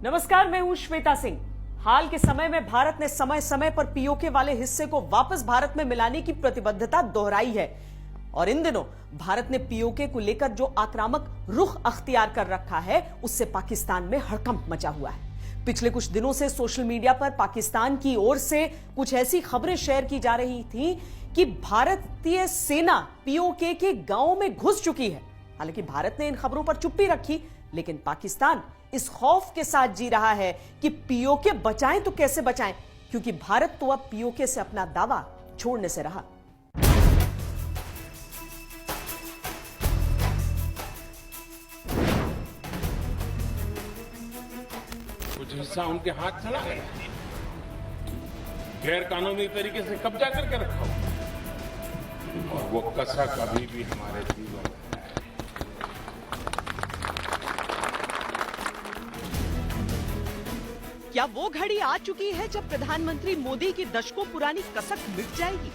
नमस्कार, मैं हूं श्वेता सिंह। हाल के समय में भारत ने समय समय पर पीओके वाले हिस्से को वापस भारत में मिलाने की प्रतिबद्धता दोहराई है और इन दिनों भारत ने पीओके को लेकर जो आक्रामक रुख अख्तियार कर रखा है, उससे पाकिस्तान में हड़कंप मचा हुआ है। पिछले कुछ दिनों से सोशल मीडिया पर पाकिस्तान की ओर से कुछ ऐसी खबरें शेयर की जा रही थी कि भारतीय सेना पीओके के गांवों में घुस चुकी है। हालांकि भारत ने इन खबरों पर चुप्पी रखी, लेकिन पाकिस्तान इस खौफ के साथ जी रहा है कि पीओके बचाएं तो कैसे बचाएं, क्योंकि भारत तो अब पीओके से अपना दावा छोड़ने से रहा। कुछ हिस्सा उनके हाथ चला गया, गैर कानूनी तरीके से कब्जा करके रखा हुआ, और वो कसक अभी भी हमारे दिलों में है। क्या वो घड़ी आ चुकी है जब प्रधानमंत्री मोदी की दशकों पुरानी कसक मिट जाएगी?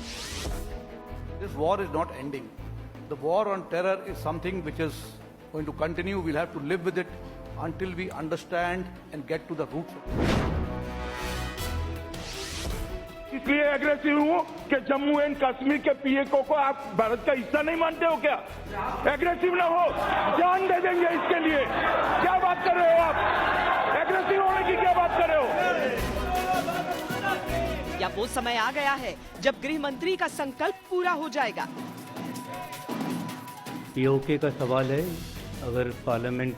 This war is not ending. The war on terror is something which is going to continue. We'll have to live with it until we understand and get to the roots of it. इसलिए aggressive हूँ कि Jammu and Kashmir के पीएको को आप भारत का हिस्सा नहीं मानते हो क्या? एग्रेसिव ना हो, जान दे देंगे इसके लिए। क्या बात कर रहे हो आप? एग्रेसिव होने की क्या बात कर रहे हो? या वो समय आ गया है जब गृह मंत्री का संकल्प पूरा हो जाएगा? पीओके का सवाल है, अगर पार्लियामेंट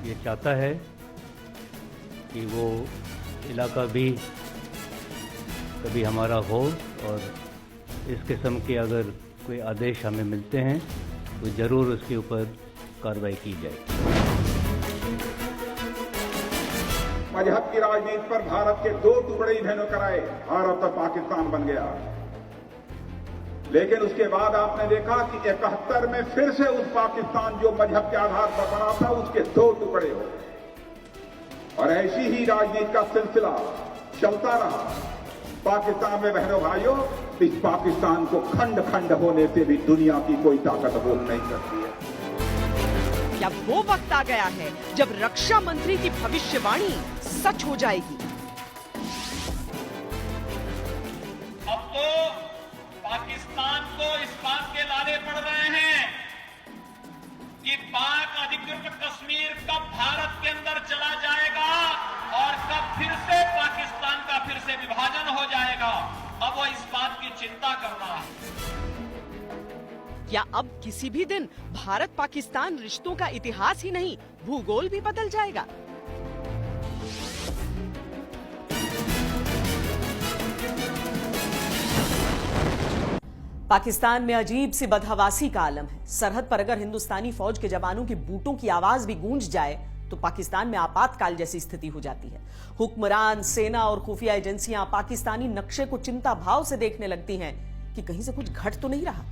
ये चाहता है कि वो इलाका भी कभी हमारा हो और इस किस्म के अगर कोई आदेश हमें मिलते हैं तो ज़रूर उसके ऊपर कार्रवाई की जाएगी। मजहब की राजनीति पर भारत के दो टुकड़े इन्होंने कराए, भारत और पाकिस्तान बन गया। लेकिन उसके बाद आपने देखा कि 71 में फिर से उस पाकिस्तान जो मजहब के आधार पर बना था, उसके दो टुकड़े हो गए और ऐसी ही राजनीति का सिलसिला चलता रहा। पाकिस्तान में बहनों भाइयों, इस पाकिस्तान को खंड खंड होने से भी दुनिया की कोई ताकत रोक नहीं सकती है। क्या वो वक्त आ गया है जब रक्षा मंत्री की भविष्यवाणी सच हो जाएगी? अब तो पाकिस्तान को इस बात के लारे पड़ रहे हैं कि पाक अधिकृत कश्मीर कब भारत के अंदर चला जाएगा और कब फिर से पाकिस्तान का फिर से विभाजन हो जाएगा। अब वो इस बात की चिंता कर रहा है। क्या अब किसी भी दिन भारत पाकिस्तान रिश्तों का इतिहास ही नहीं, भूगोल भी बदल जाएगा? पाकिस्तान में अजीब सी बदहवासी का आलम है। सरहद पर अगर हिंदुस्तानी फौज के जवानों की बूटों की आवाज भी गूंज जाए तो पाकिस्तान में आपातकाल जैसी स्थिति हो जाती है। हुक्मरान, सेना और खुफिया एजेंसियां पाकिस्तानी नक्शे को चिंता भाव से देखने लगती हैं कि कहीं से कुछ घट तो नहीं रहा।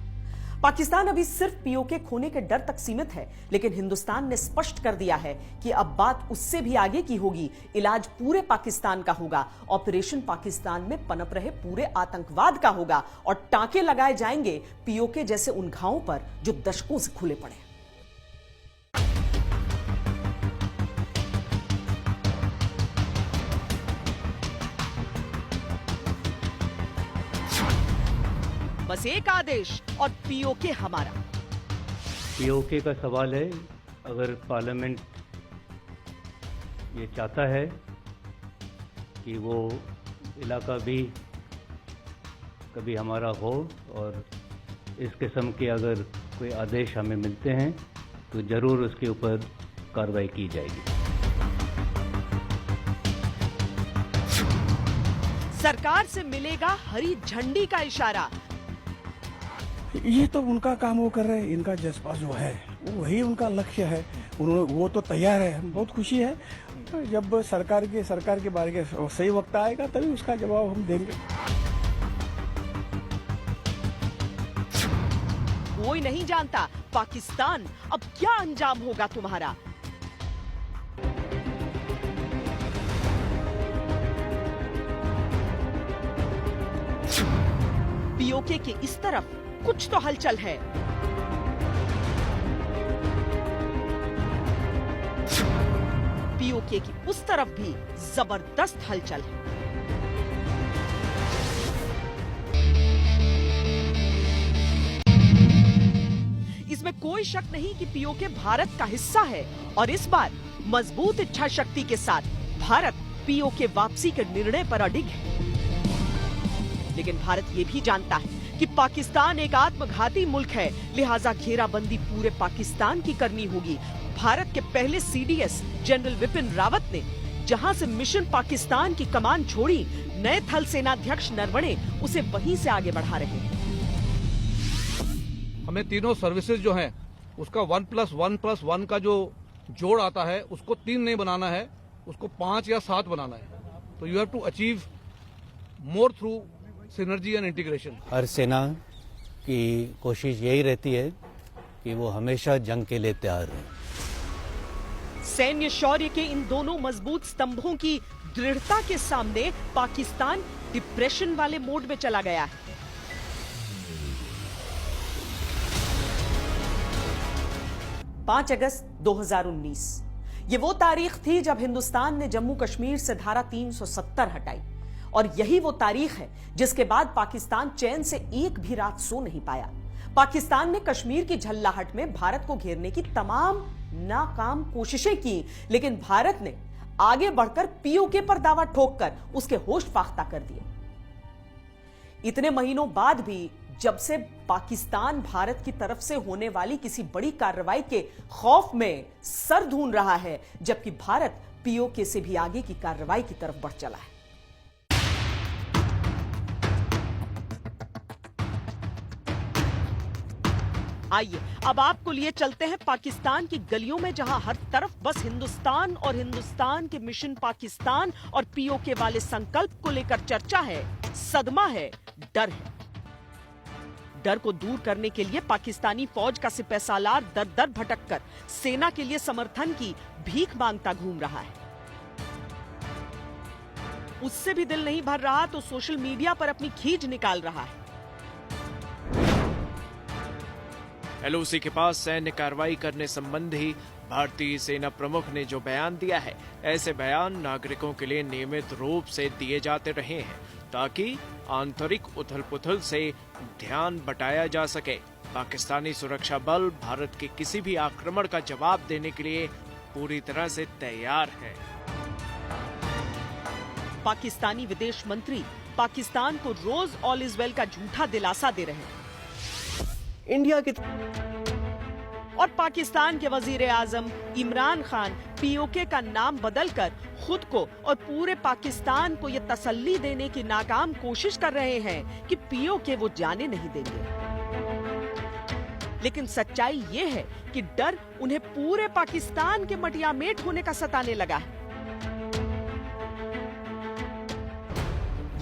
पाकिस्तान अभी सिर्फ पीओके खोने के डर तक सीमित है, लेकिन हिंदुस्तान ने स्पष्ट कर दिया है कि अब बात उससे भी आगे की होगी। इलाज पूरे पाकिस्तान का होगा, ऑपरेशन पाकिस्तान में पनप रहे पूरे आतंकवाद का होगा और टांके लगाए जाएंगे पीओके जैसे उन घावों पर जो दशकों से खुले पड़े। बस एक आदेश और पीओके हमारा। पीओके का सवाल है, अगर पार्लियामेंट ये चाहता है कि वो इलाका भी कभी हमारा हो और इस किस्म के अगर कोई आदेश हमें मिलते हैं तो ज़रूर उसके ऊपर कार्रवाई की जाएगी। सरकार से मिलेगा हरी झंडी का इशारा। ये तो उनका काम वो कर रहे हैं, इनका जज्बा जो है वही उनका लक्ष्य है, उन्होंने वो तो तैयार है। बहुत खुशी है, जब सरकार के बारे में सही वक्त आएगा तभी उसका जवाब हम देंगे। कोई नहीं जानता पाकिस्तान अब क्या अंजाम होगा तुम्हारा। पीओके के इस तरफ कुछ तो हलचल है। पीओके की उस तरफ भी जबरदस्त हलचल है। इसमें कोई शक नहीं कि पीओके भारत का हिस्सा है और इस बार मजबूत इच्छा शक्ति के साथ भारत पीओके वापसी के निर्णय पर अडिग है। लेकिन भारत ये भी जानता है कि पाकिस्तान एक आत्मघाती मुल्क है, लिहाजा घेराबंदी पूरे पाकिस्तान की करनी होगी। भारत के पहले सीडीएस जनरल विपिन रावत ने जहां से मिशन पाकिस्तान की कमान छोड़ी, नए थल सेनाध्यक्ष नरवणे उसे वहीं से आगे बढ़ा रहे हैं। हमें तीनों सर्विसेज जो हैं उसका 1+1+1 का जो जोड़ आता है उसको 3 नहीं बनाना है, उसको 5 या 7 बनाना है। तो you have to achieve more through synergy and integration. हर सेना की कोशिश यही रहती है कि वो हमेशा जंग के लिए तैयार रहे। सैन्य शौर्य के इन दोनों मजबूत स्तंभों की दृढ़ता के सामने पाकिस्तान डिप्रेशन वाले मोड में चला गया है। पांच अगस्त 2019 ये वो तारीख थी जब हिंदुस्तान ने जम्मू कश्मीर से धारा 370 हटाई और यही वो तारीख है जिसके बाद पाकिस्तान चैन से एक भी रात सो नहीं पाया। पाकिस्तान ने कश्मीर की झल्लाहट में भारत को घेरने की तमाम नाकाम कोशिशें की, लेकिन भारत ने आगे बढ़कर पीओके पर दावा ठोककर उसके होश फाख्ता कर दिए। इतने महीनों बाद भी जब से पाकिस्तान भारत की तरफ से होने वाली किसी बड़ी कार्रवाई के खौफ में सर धून रहा है, जबकि भारत पीओके से भी आगे की कार्रवाई की तरफ बढ़ चला है। आइए अब आपको लिए चलते हैं पाकिस्तान की गलियों में, जहां हर तरफ बस हिंदुस्तान और हिंदुस्तान के मिशन पाकिस्तान और पीओके वाले संकल्प को लेकर चर्चा है, सदमा है, डर है। डर को दूर करने के लिए पाकिस्तानी फौज का सिपहसालार दर दर भटककर सेना के लिए समर्थन की भीख मांगता घूम रहा है। उससे भी दिल नहीं भर रहा तो सोशल मीडिया पर अपनी खींच निकाल रहा है। एलओसी के पास सैन्य कार्रवाई करने संबंधी भारतीय सेना प्रमुख ने जो बयान दिया है, ऐसे बयान नागरिकों के लिए नियमित रूप से दिए जाते रहे हैं ताकि आंतरिक उथल-पुथल से ध्यान बटाया जा सके। पाकिस्तानी सुरक्षा बल भारत के किसी भी आक्रमण का जवाब देने के लिए पूरी तरह से तैयार है। पाकिस्तानी विदेश मंत्री पाकिस्तान को रोज ऑल इज वेल का झूठा दिलासा दे रहे हैं। इंडिया के और पाकिस्तान के वजीर आजम इमरान खान पीओके का नाम बदलकर खुद को और पूरे पाकिस्तान को यह तसल्ली देने की नाकाम कोशिश कर रहे हैं कि पीओके वो जाने नहीं देंगे। लेकिन सच्चाई ये है कि डर उन्हें पूरे पाकिस्तान के मटियामेट होने का सताने लगा है।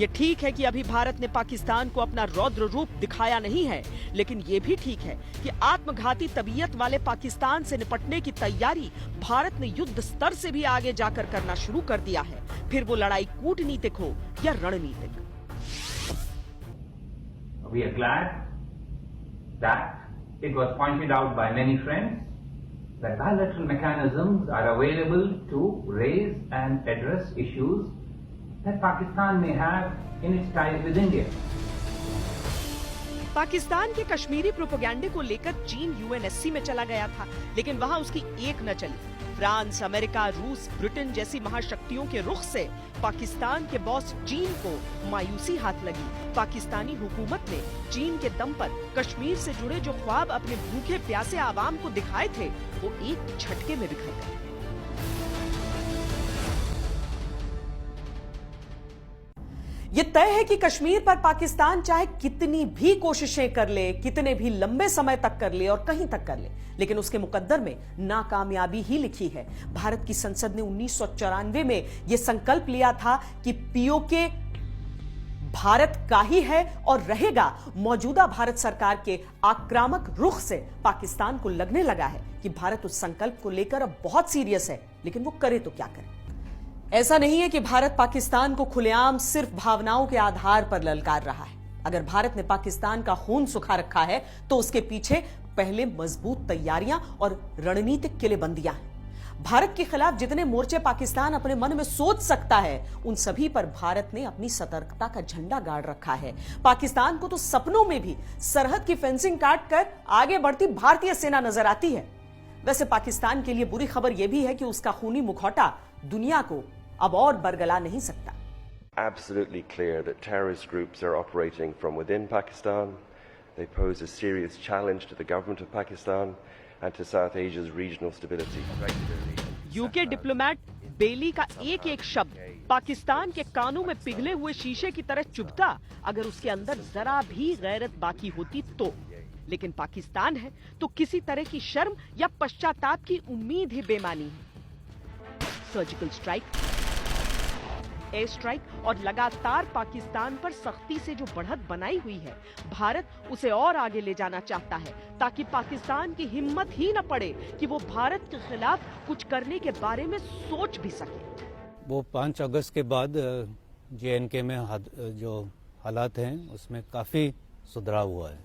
ये ठीक है कि अभी भारत ने पाकिस्तान को अपना रौद्र रूप दिखाया नहीं है, लेकिन ये भी ठीक है कि आत्मघाती तबीयत वाले पाकिस्तान से निपटने की तैयारी भारत ने युद्ध स्तर से भी आगे जाकर करना शुरू कर दिया है, फिर वो लड़ाई कूटनीतिक हो या रणनीतिक। We are glad that it was pointed out by many friends that bilateral mechanisms are available to raise and address issues that Pakistan may have in its ties with India. Pakistan के कश्मीरी प्रोपेगेंडे को लेकर चीन यूएनएससी में चला गया था, लेकिन वहां उसकी एक न चली। फ्रांस, अमेरिका, रूस, ब्रिटेन जैसी महाशक्तियों के रुख से पाकिस्तान के बॉस चीन को मायूसी हाथ लगी। पाकिस्तानी हुकूमत ने चीन के दम पर कश्मीर से जुड़े जो ख्वाब अपने भूखे प्यासे आवाम को दिखाए थे, वो एक झटके में बिखर गए। ये तय है कि कश्मीर पर पाकिस्तान चाहे कितनी भी कोशिशें कर ले, कितने भी लंबे समय तक कर ले और कहीं तक कर ले, लेकिन उसके मुकद्दर में नाकामयाबी ही लिखी है। भारत की संसद ने 1994 में यह संकल्प लिया था कि पीओके भारत का ही है और रहेगा। मौजूदा भारत सरकार के आक्रामक रुख से पाकिस्तान को लगने लगा है कि भारत उस संकल्प को लेकर अब बहुत सीरियस है, लेकिन वो करे तो क्या करे। ऐसा नहीं है कि भारत पाकिस्तान को खुलेआम सिर्फ भावनाओं के आधार पर ललकार रहा है। अगर भारत ने पाकिस्तान का खून सुखा रखा है तो उसके पीछे पहले मजबूत तैयारियां और रणनीतिक किलेबंदियां हैं। भारत के खिलाफ जितने मोर्चे पाकिस्तान अपने मन में सोच सकता है, उन सभी पर भारत ने अपनी सतर्कता का झंडा गाड़ रखा है। पाकिस्तान को तो सपनों में भी सरहद की फेंसिंग काट कर आगे बढ़ती भारतीय सेना नजर आती है। वैसे पाकिस्तान के लिए बुरी खबर यह भी है कि उसका खूनी मुखौटा दुनिया को अब और बरगला नहीं सकता। Absolutely clear that terrorist groups are operating from within Pakistan. They pose a serious challenge to the government of Pakistan and to South Asia's regional stability. UK diplomat Bailey का एक एक शब्द पाकिस्तान के कानों में पिघले हुए शीशे की तरह चुभता अगर उसके अंदर जरा भी गैरत बाकी होती तो। लेकिन पाकिस्तान है तो किसी तरह की शर्म या पश्चाताप की उम्मीद ही बेमानी है। सर्जिकल स्ट्राइक, एयर स्ट्राइक और लगातार पाकिस्तान पर सख्ती से जो बढ़त बनाई हुई है, भारत उसे और आगे ले जाना चाहता है ताकि पाकिस्तान की हिम्मत ही न पड़े कि वो भारत के खिलाफ कुछ करने के बारे में सोच भी सके। वो 5 अगस्त के बाद JNK में जो हालात हैं उसमें काफ़ी सुधार हुआ है।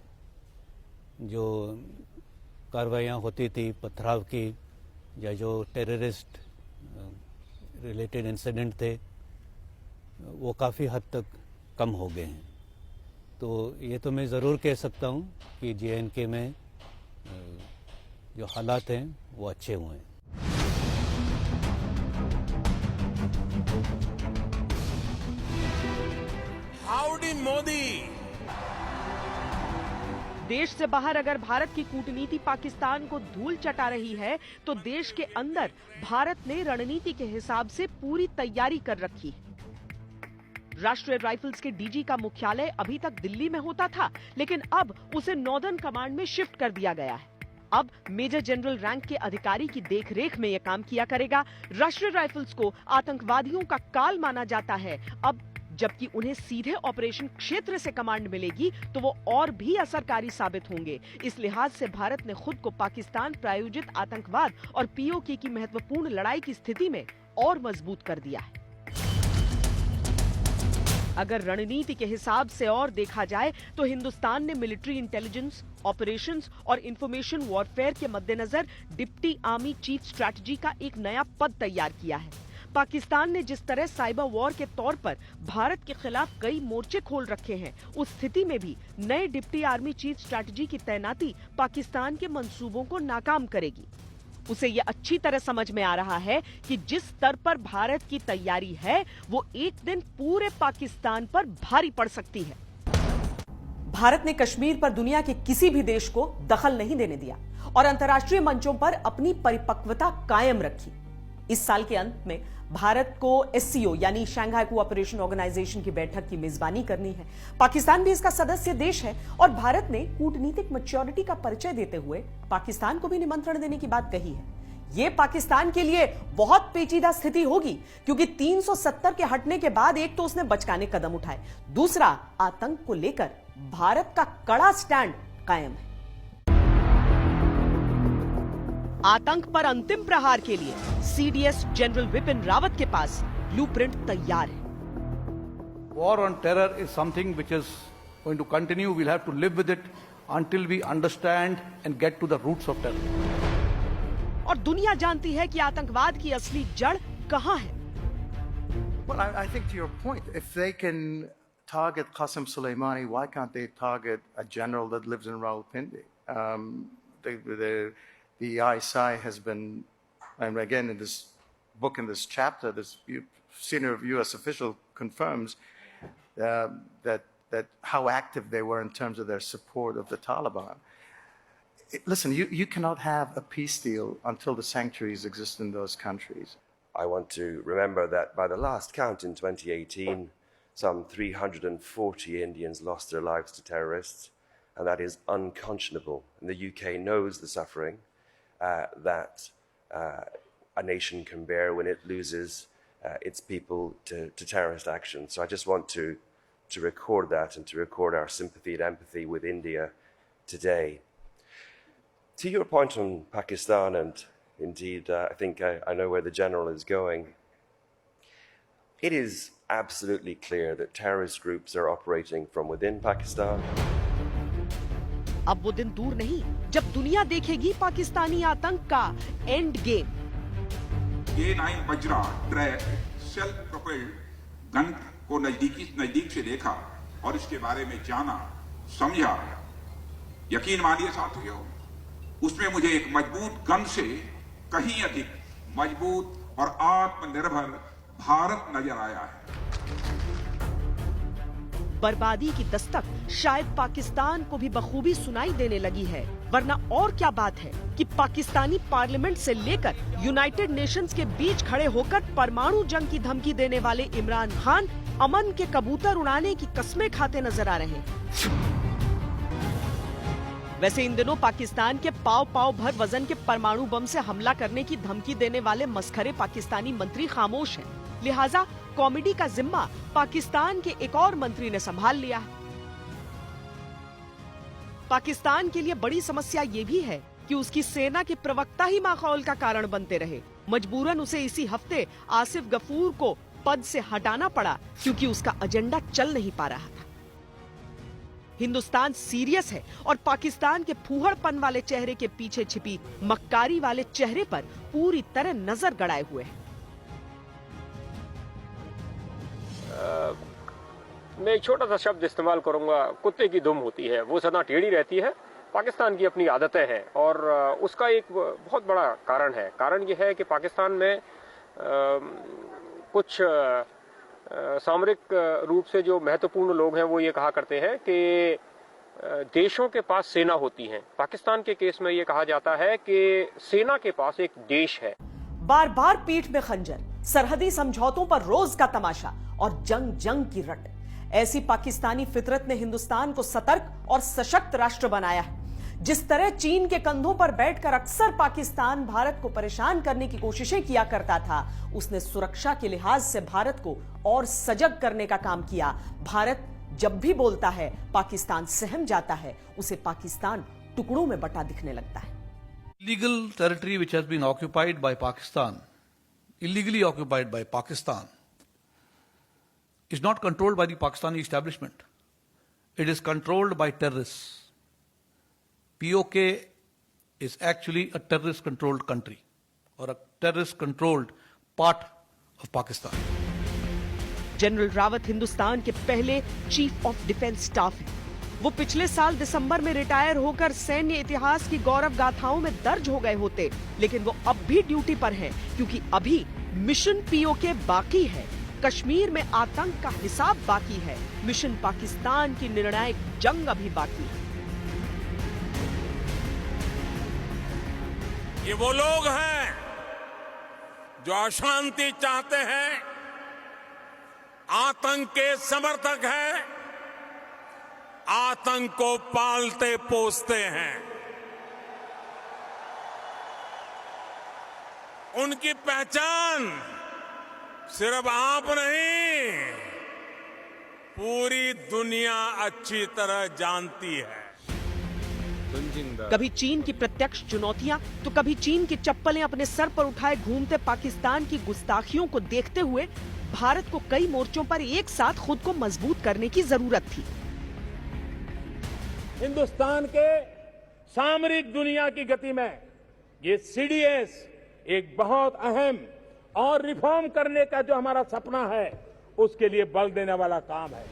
जो कार्रवाइयाँ होती थी पथराव की या जो टेररिस्ट रिलेटेड इंसिडेंट थे वो काफ़ी हद तक कम हो गए हैं। तो ये तो मैं ज़रूर कह सकता हूँ कि JNK में जो हालात हैं वो अच्छे हुए हैं। हाउडी मोदी। देश से बाहर अगर भारत की कूटनीति पाकिस्तान को धूल चटा रही है, तो देश के अंदर भारत ने रणनीति के हिसाब से पूरी तैयारी कर रखी है। राष्ट्रीय राइफल्स के डीजी का मुख्यालय अभी तक दिल्ली में होता था, लेकिन अब उसे नॉर्दर्न कमांड में शिफ्ट कर दिया गया है। अब मेजर जनरल रैंक के अधिकारी की देखरेख में यह काम किया करेगा। राष्ट्रीय राइफल्स को आतंकवादियों का काल माना जाता है। अब जबकि उन्हें सीधे ऑपरेशन क्षेत्र से कमांड मिलेगी तो वो और भी असरकारी साबित होंगे। इस लिहाज से भारत ने खुद को पाकिस्तान प्रायोजित आतंकवाद और POK की महत्वपूर्ण लड़ाई की स्थिति में और मजबूत कर दिया है। अगर रणनीति के हिसाब से और देखा जाए तो हिंदुस्तान ने मिलिट्री इंटेलिजेंस, ऑपरेशंस और इंफॉर्मेशन वॉरफेयर के मद्देनजर डिप्टी आर्मी चीफ स्ट्रैटेजी का एक नया पद तैयार किया है। पाकिस्तान ने जिस तरह साइबर वॉर के तौर पर भारत के खिलाफ कई मोर्चे खोल रखे हैं, उस स्थिति में भी नए डिप्टी आर्मी चीफ स्ट्रैटेजी की तैनाती पाकिस्तान के मंसूबों को नाकाम करेगी। उसे यह अच्छी तरह समझ में आ रहा है कि जिस स्तर पर भारत की तैयारी है वो एक दिन पूरे पाकिस्तान पर भारी पड़ सकती है। भारत ने कश्मीर पर दुनिया के किसी भी देश को दखल नहीं देने दिया और अंतर्राष्ट्रीय मंचों पर अपनी परिपक्वता कायम रखी। इस साल के अंत में भारत को SCO यानी शंघाई कोऑपरेशन ऑर्गेनाइजेशन की बैठक की मेजबानी करनी है। पाकिस्तान भी इसका सदस्य देश है और भारत ने कूटनीतिक मैच्योरिटी का परिचय देते हुए पाकिस्तान को भी निमंत्रण देने की बात कही है। यह पाकिस्तान के लिए बहुत पेचीदा स्थिति होगी क्योंकि 370 के हटने के बाद एक तो उसने बचकाने कदम उठाए, दूसरा आतंक को लेकर भारत का कड़ा स्टैंड कायम है। आतंक पर अंतिम प्रहार के लिए CDS जनरल विपिन रावत के पास ब्लूप्रिंट तैयार है। War on terror is something which is going to continue. We'll have to live with it until we understand and get to the roots of terror. और दुनिया जानती है कि आतंकवाद की असली जड़ कहां है। Well, I think to your point, if they can target Qasem Soleimani, why can't they target a general that lives in Rawalpindi? The ISI has been, and again in this book, in this chapter, this senior US official confirms that how active they were in terms of their support of the Taliban. Listen, you cannot have a peace deal until the sanctuaries exist in those countries. I want to remember that by the last count in 2018, some 340 Indians lost their lives to terrorists, and that is unconscionable. And the UK knows the suffering that a nation can bear when it loses its people to terrorist action. So I just want to record that and to record our sympathy and empathy with India today. To your point on Pakistan, and indeed I think I know where the general is going, it is absolutely clear that terrorist groups are operating from within Pakistan. अब वो दिन दूर नहीं जब दुनिया देखेगी पाकिस्तानी आतंक का end game. K9 Vajra track self propelled gun को नजदीक से देखा और इसके बारे में जाना, समझा। यकीन मानिए साथियों, उसमें मुझे एक मजबूत गन से कहीं अधिक मजबूत और आत्मनिर्भर भारत नजर आया है। बर्बादी की दस्तक शायद पाकिस्तान को भी बखूबी सुनाई देने लगी है, वरना और क्या बात है कि पाकिस्तानी पार्लियामेंट से लेकर यूनाइटेड नेशंस के बीच खड़े होकर परमाणु जंग की धमकी देने वाले इमरान खान अमन के कबूतर उड़ाने की कस्में खाते नजर आ रहे हैं। वैसे इन दिनों पाकिस्तान के पाव भर वजन के परमाणु बम से हमला करने की धमकी देने वाले मस्खरे पाकिस्तानी मंत्री खामोश हैं। लिहाजा कॉमेडी का जिम्मा पाकिस्तान के एक और मंत्री ने संभाल लिया है। पाकिस्तान के लिए बड़ी समस्या ये भी है कि उसकी सेना के प्रवक्ता ही माखौल का कारण बनते रहे। मजबूरन उसे इसी हफ्ते आसिफ गफूर को पद से हटाना पड़ा क्योंकि उसका एजेंडा चल नहीं पा रहा था। हिंदुस्तान सीरियस है और पाकिस्तान के फूहड़पन वाले चेहरे के पीछे छिपी मक्कारी वाले चेहरे पर पूरी तरह नजर गड़ाए हुए है। मैं एक छोटा सा शब्द इस्तेमाल करूंगा, कुत्ते की दुम होती है, वो सदा टेढ़ी रहती है। पाकिस्तान की अपनी आदतें हैं और उसका एक बहुत बड़ा कारण है। कारण ये है कि पाकिस्तान में कुछ सामरिक रूप से जो महत्वपूर्ण लोग हैं वो ये कहा करते हैं कि देशों के पास सेना होती है। पाकिस्तान के केस में ये कहा जाता है कि सेना के पास एक देश है। बार बार पीठ में खंजर, सरहदी समझौतों पर रोज का तमाशा और जंग की रट। ऐसी पाकिस्तानी फितरत ने हिंदुस्तान को सतर्क और सशक्त राष्ट्र बनाया है। जिस तरह चीन के कंधों पर बैठकर अक्सर पाकिस्तान भारत को परेशान करने की कोशिशें किया करता था, उसने सुरक्षा के लिहाज से भारत को और सजग करने का काम किया। भारत जब भी बोलता है पाकिस्तान सहम जाता है, उसे पाकिस्तान टुकड़ों में बटा दिखने लगता है। Illegal territory which has been occupied by Pakistan, illegally occupied by Pakistan, is not controlled by the Pakistani establishment. It is controlled by terrorists. POK is actually a terrorist-controlled country or a terrorist-controlled part of Pakistan. General Rawat Hindustan के पहले chief of defence staff हैं। वो पिछले साल दिसंबर में retire होकर सैन्य इतिहास की गौरव गाथाओं में दर्ज हो गए होते, लेकिन वो अब भी ड्यूटी पर हैं क्योंकि अभी मिशन POK बाकी है। कश्मीर में आतंक का हिसाब बाकी है। मिशन पाकिस्तान की निर्णायक जंग अभी बाकी है। ये वो लोग हैं जो अशांति चाहते हैं, आतंक के समर्थक हैं, आतंक को पालते पोसते हैं। उनकी पहचान सिर्फ आप नहीं, पूरी दुनिया अच्छी तरह जानती है। कभी चीन की प्रत्यक्ष चुनौतियां तो कभी चीन की चप्पलें अपने सर पर उठाए घूमते पाकिस्तान की गुस्ताखियों को देखते हुए भारत को कई मोर्चों पर एक साथ खुद को मजबूत करने की जरूरत थी। हिंदुस्तान के सामरिक दुनिया की गति में ये CDS एक बहुत अहम और रिफॉर्म करने का जो हमारा सपना है, उसके लिए बल देने वाला काम है।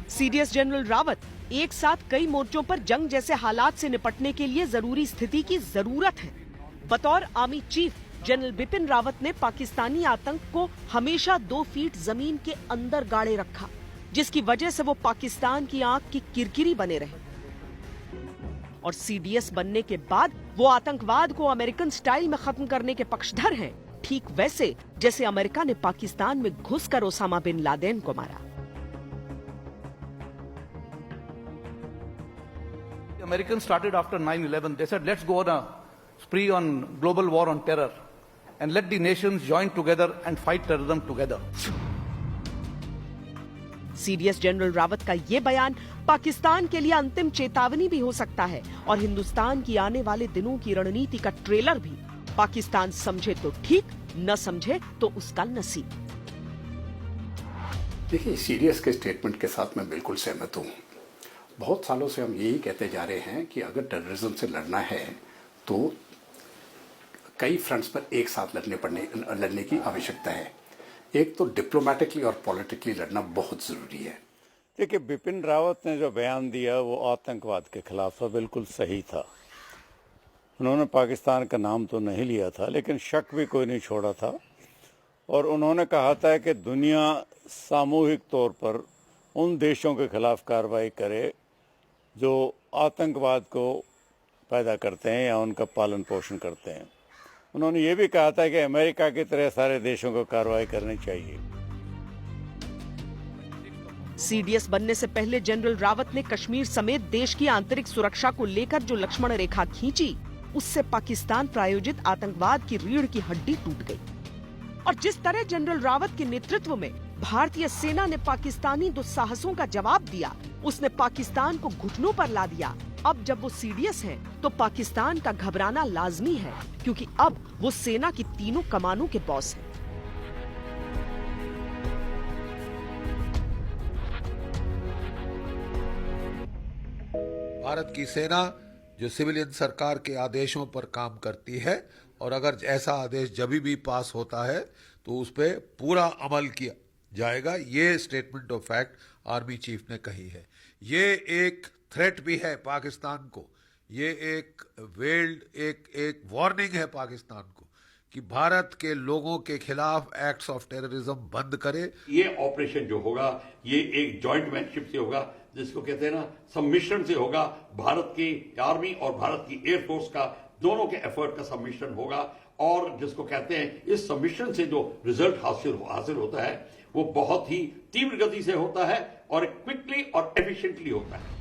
CDS जनरल रावत एक साथ कई मोर्चों पर जंग जैसे हालात से निपटने के लिए जरूरी स्थिति की जरूरत है। बतौर army chief general Bipin Rawat ने पाकिस्तानी आतंक को हमेशा 2 फीट जमीन के अंदर गाड़े रखा, जिसकी वजह से वो पाकिस्तान की आंख की किरकिरी बने रहे। और CDS बनने के बाद वो आतंकवाद को अमेरिकन स्टाइल में खत्म करने के पक्षधर हैं, ठीक वैसे जैसे अमेरिका ने पाकिस्तान में घुसकर ओसामा बिन लादेन को मारा। Americans started after 9/11. They said, let's go on a spree on global war on terror and let the nations join together and fight terrorism together. CDS general Rawat का ये बयान पाकिस्तान के लिए अंतिम चेतावनी भी हो सकता है और हिंदुस्तान की आने वाले दिनों की रणनीति का ट्रेलर भी। पाकिस्तान समझे तो ठीक, न समझे तो उसका नसीब। देखिए, CDS के स्टेटमेंट के साथ मैं बिल्कुल सहमत हूँ। बहुत सालों से हम यही कहते जा रहे हैं कि अगर टेररिज्म से लड़ना है तो कई फ्रंट्स पर एक साथ लड़ने की आवश्यकता है। एक तो डिप्लोमेटिकली और पॉलिटिकली लड़ना बहुत ज़रूरी है। देखिए, बिपिन रावत ने जो बयान दिया वो आतंकवाद के खिलाफ था, बिल्कुल सही था। उन्होंने पाकिस्तान का नाम तो नहीं लिया था, लेकिन शक भी कोई नहीं छोड़ा था। और उन्होंने कहा था कि दुनिया सामूहिक तौर पर उन देशों के खिलाफ कार्रवाई करे जो आतंकवाद को पैदा करते हैं या उनका पालन पोषण करते हैं। उन्होंने ये भी कहा था कि अमेरिका की तरह सारे देशों को कार्रवाई करनी चाहिए। सीडीएस बनने से पहले जनरल रावत ने कश्मीर समेत देश की आंतरिक सुरक्षा को लेकर जो लक्ष्मण रेखा खींची, उससे पाकिस्तान प्रायोजित आतंकवाद की रीढ़ की हड्डी टूट गई। और जिस तरह जनरल रावत के नेतृत्व में भारतीय सेना ने पाकिस्तानी दुस्साहसों का जवाब दिया, उसने पाकिस्तान को घुटनों पर ला दिया। अब जब वो सीडीएस है तो पाकिस्तान का घबराना लाजमी है, क्योंकि अब वो सेना की तीनों कमानों के बॉस हैं। भारत की सेना जो सिविलियन सरकार के आदेशों पर काम करती है, और अगर ऐसा आदेश जब भी पास होता है तो उस पर पूरा अमल किया जाएगा। ये statement of fact army chief ने कही है। ये एक थ्रेट भी है पाकिस्तान को, ये एक एक वार्निंग है पाकिस्तान को कि भारत के लोगों के खिलाफ एक्ट्स ऑफ टेररिज्म बंद करे। ये ऑपरेशन जो होगा ये एक जॉइंट मैनशिप से होगा, जिसको कहते हैं ना, सम्मिश्रण से होगा। भारत की आर्मी और भारत की एयरफोर्स का दोनों के एफर्ट का सम्मिश्रण होगा, और जिसको कहते हैं इस सम्मिश्रण से जो रिजल्ट हासिल होता है वो बहुत ही तीव्र गति से होता है और क्विकली और एफिशिएंटली होता है।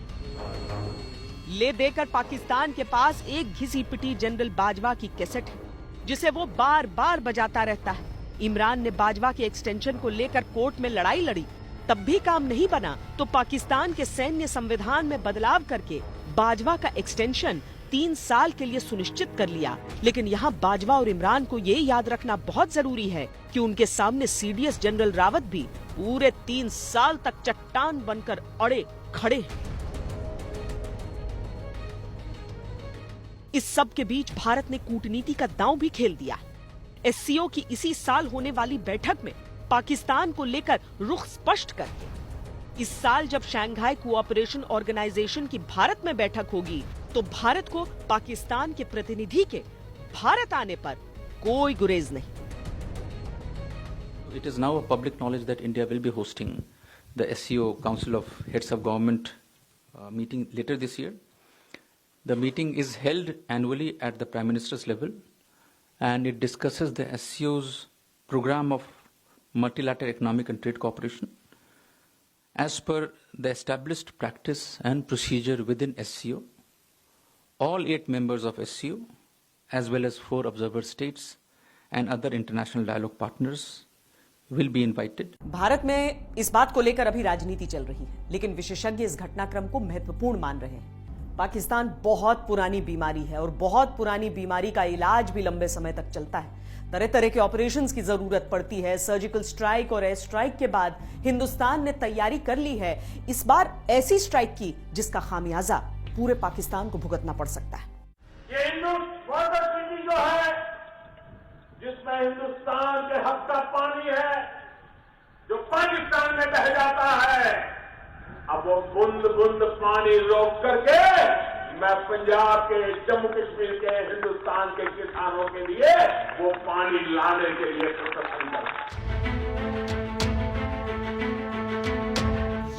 ले देकर पाकिस्तान के पास एक घिसी पिटी जनरल बाजवा की कैसेट है, जिसे वो बार बार बजाता रहता है। इमरान ने बाजवा के एक्सटेंशन को लेकर कोर्ट में लड़ाई लड़ी, तब भी काम नहीं बना तो पाकिस्तान के सैन्य संविधान में बदलाव करके बाजवा का एक्सटेंशन 3 साल के लिए सुनिश्चित कर लिया। लेकिन यहाँ बाजवा और इमरान को ये याद रखना बहुत जरूरी है कि उनके सामने सीडीएस जनरल रावत भी पूरे 3 साल तक चट्टान बनकर अड़े खड़े हैं। इस सब के बीच भारत ने कूटनीति का दांव भी खेल दिया। एससीओ की इसी साल होने वाली बैठक में पाकिस्तान को लेकर रुख स्पष्ट करके इस साल जब शंघाई कोऑपरेशन ऑर्गेनाइजेशन की भारत में बैठक होगी तो भारत को पाकिस्तान के प्रतिनिधि के भारत आने पर कोई गुरेज नहीं। It is now a public knowledge that India will be hosting the SCO Council of Heads of Government meeting later this year. The meeting is held annually at the Prime Minister's level, and it discusses the SCO's program of multilateral economic and trade cooperation. As per the established practice and procedure within SCO, all 8 members of SCO, as well as 4 observer states and other international dialogue partners, will be invited. Bharat में इस बात को लेकर अभी राजनीति चल रही है, लेकिन विशेषज्ञ इस घटनाक्रम को महत्वपूर्ण मान रहे हैं। पाकिस्तान बहुत पुरानी बीमारी है और बहुत पुरानी बीमारी का इलाज भी लंबे समय तक चलता है। तरह तरह के ऑपरेशंस की जरूरत पड़ती है। सर्जिकल स्ट्राइक और एयर स्ट्राइक के बाद हिंदुस्तान ने तैयारी कर ली है इस बार ऐसी स्ट्राइक की जिसका खामियाजा पूरे पाकिस्तान को भुगतना पड़ सकता है। ये इंडस वाटर ट्रीटी जो है, जिसमें हिंदुस्तान के हक का पानी है जो पाकिस्तान में बह जाता है, अब वो बूंद बूंद पानी रोक करके मैं पंजाब के, जम्मू कश्मीर के, हिंदुस्तान के किसानों के लिए वो पानी लाने के लिए प्रदर्शन कर।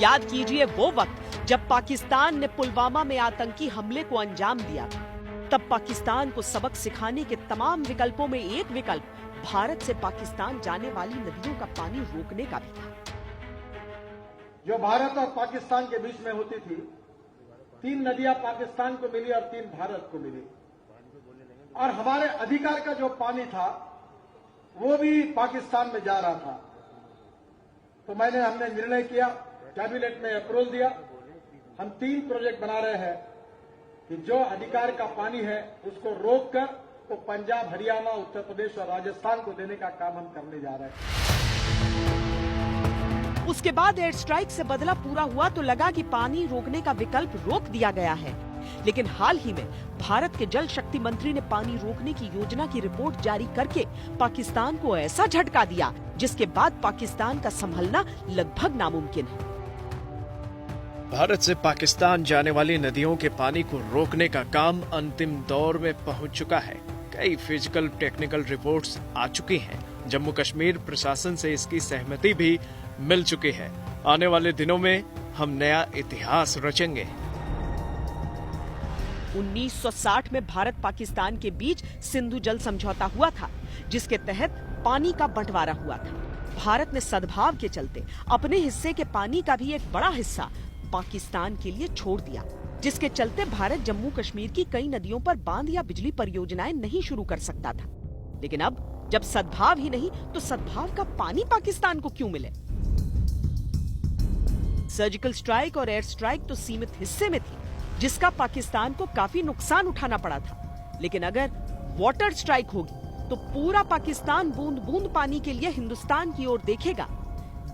याद कीजिए वो वक्त जब पाकिस्तान ने पुलवामा में आतंकी हमले को अंजाम दिया, तब पाकिस्तान को सबक सिखाने के तमाम विकल्पों में एक विकल्प भारत से पाकिस्तान जाने वाली नदियों का पानी रोकने का भी था। जो भारत और पाकिस्तान के बीच में होती थी, 3 नदियां पाकिस्तान को मिली और 3 भारत को मिली, और हमारे अधिकार का जो पानी था वो भी पाकिस्तान में जा रहा था। तो हमने निर्णय किया, कैबिनेट में अप्रूवल दिया, हम 3 प्रोजेक्ट बना रहे हैं कि जो अधिकार का पानी है उसको रोककर तो पंजाब, हरियाणा, उत्तर प्रदेश और राजस्थान को देने का काम हम करने जा रहे हैं। उसके बाद एयर स्ट्राइक से बदला पूरा हुआ तो लगा कि पानी रोकने का विकल्प रोक दिया गया है, लेकिन हाल ही में भारत के जल शक्ति मंत्री ने पानी रोकने की योजना की रिपोर्ट जारी करके पाकिस्तान को ऐसा झटका दिया जिसके बाद पाकिस्तान का संभलना लगभग नामुमकिन है। भारत से पाकिस्तान जाने वाली नदियों के पानी को रोकने का काम अंतिम दौर में पहुंच चुका है। कई फिजिकल टेक्निकल रिपोर्ट्स आ चुकी हैं। जम्मू कश्मीर प्रशासन से इसकी सहमति भी मिल चुकी है। आने वाले दिनों में हम नया इतिहास रचेंगे। 1960 में भारत पाकिस्तान के बीच सिंधु जल समझौता हुआ था, जिसके तहत पानी का बंटवारा हुआ था। भारत ने सद्भाव के चलते अपने हिस्से के पानी का भी एक बड़ा हिस्सा पाकिस्तान के लिए छोड़ दिया, जिसके चलते भारत जम्मू कश्मीर की कई नदियों पर बांध या बिजली परियोजनाएं नहीं शुरू कर सकता था। लेकिन अब जब सद्भाव ही नहीं तो सद्भाव का पानी पाकिस्तान को क्यों मिले? सर्जिकल स्ट्राइक और एयर स्ट्राइक तो सीमित हिस्से में थी, जिसका पाकिस्तान को काफी नुकसान उठाना पड़ा था। लेकिन अगर वाटर स्ट्राइक होगी तो पूरा पाकिस्तान बूंद बूंद पानी के लिए हिंदुस्तान की ओर देखेगा।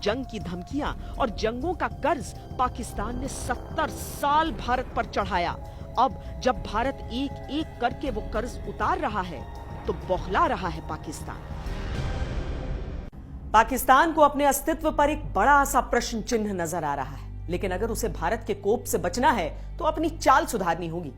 जंग की धमकियां और जंगों का कर्ज पाकिस्तान ने 70 साल भारत पर चढ़ाया। अब जब भारत एक एक करके वो कर्ज उतार रहा है तो बौखला रहा है पाकिस्तान। पाकिस्तान को अपने अस्तित्व पर एक बड़ा सा प्रश्न चिन्ह नजर आ रहा है, लेकिन अगर उसे भारत के कोप से बचना है तो अपनी चाल सुधारनी होगी।